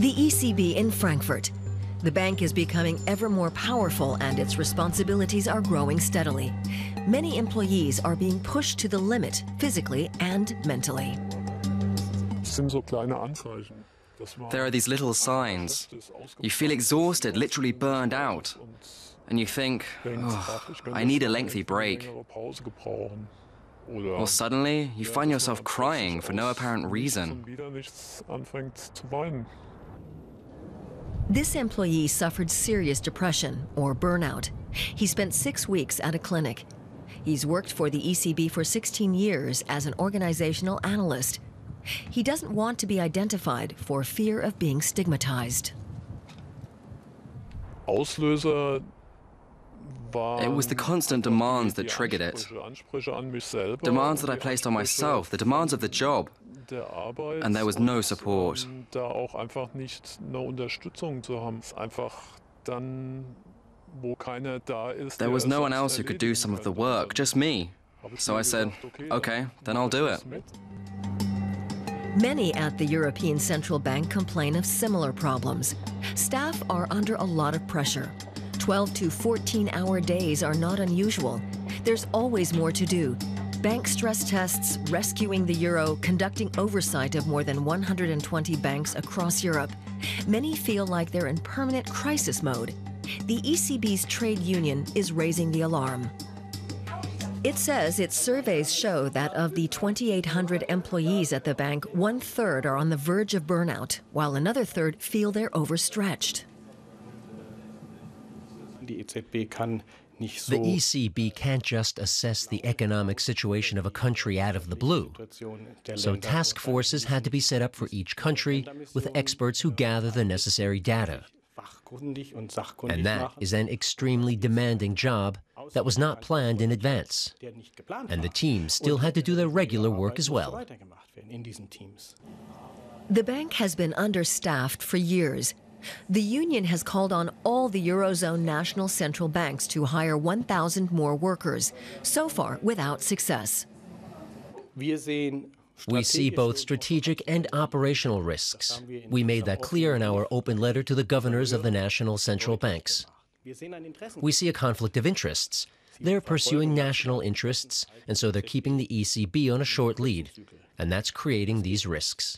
The ECB in Frankfurt. The bank is becoming ever more powerful and its responsibilities are growing steadily. Many employees are being pushed to the limit, physically and mentally. There are these little signs. You feel exhausted, literally burned out. And you think, oh, I need a lengthy break. Or suddenly, you find yourself crying for no apparent reason. This employee suffered serious depression or burnout. He spent 6 weeks at a clinic. He's worked for the ECB for 16 years as an organizational analyst. He doesn't want to be identified for fear of being stigmatized. It was the constant demands that triggered it. Demands that I placed on myself, the demands of the job. And there was no support. There was no one else who could do some of the work, just me. So I said, okay, then I'll do it. Many at the European Central Bank complain of similar problems. Staff are under a lot of pressure. 12 to 14-hour days are not unusual. There's always more to do. Bank stress tests, rescuing the euro, conducting oversight of more than 120 banks across Europe. Many feel like they're in permanent crisis mode. The ECB's trade union is raising the alarm. It says its surveys show that of the 2,800 employees at the bank, 1/3 are on the verge of burnout, while another third feel they're overstretched. The ECB can't just assess the economic situation of a country out of the blue. So task forces had to be set up for each country with experts who gather the necessary data. And that is an extremely demanding job that was not planned in advance. And the teams still had to do their regular work as well. The bank has been understaffed for years. The union has called on all the Eurozone national central banks to hire 1,000 more workers, so far without success. We see both strategic and operational risks. We made that clear in our open letter to the governors of the national central banks. We see a conflict of interests. They're pursuing national interests, and so they're keeping the ECB on a short lead, and that's creating these risks.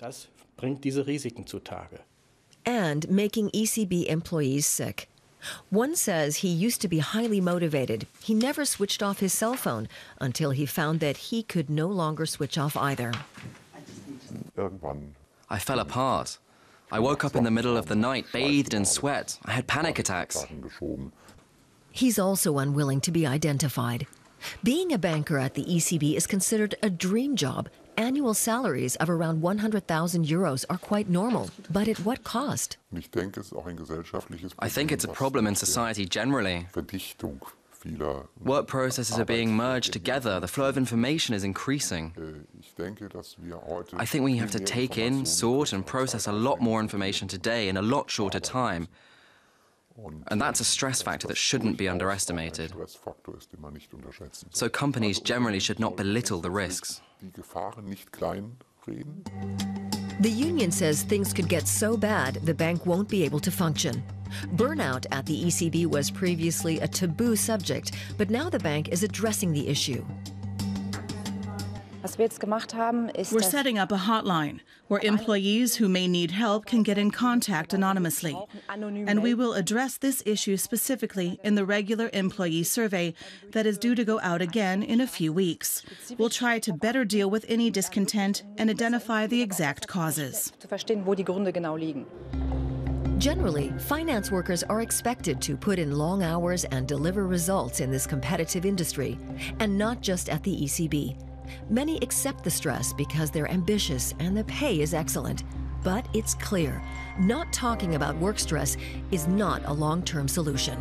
And making ECB employees sick. One says he used to be highly motivated. He never switched off his cell phone until he found that he could no longer switch off either. I fell apart. I woke up in the middle of the night, bathed in sweat. I had panic attacks. He's also unwilling to be identified. Being a banker at the ECB is considered a dream job. Annual salaries of around 100,000 euros are quite normal, but at what cost? I think it's a problem in society generally. Work processes are being merged together. The flow of information is increasing. I think we have to take in, sort, and process a lot more information today in a lot shorter time. And that's a stress factor that shouldn't be underestimated. So companies generally should not belittle the risks. The union says things could get so bad the bank won't be able to function. Burnout at the ECB was previously a taboo subject, but now the bank is addressing the issue. We're setting up a hotline where employees who may need help can get in contact anonymously. And we will address this issue specifically in the regular employee survey that is due to go out again in a few weeks. We'll try to better deal with any discontent and identify the exact causes. Generally, finance workers are expected to put in long hours and deliver results in this competitive industry, and not just at the ECB. Many accept the stress because they're ambitious and the pay is excellent. But it's clear, not talking about work stress is not a long-term solution.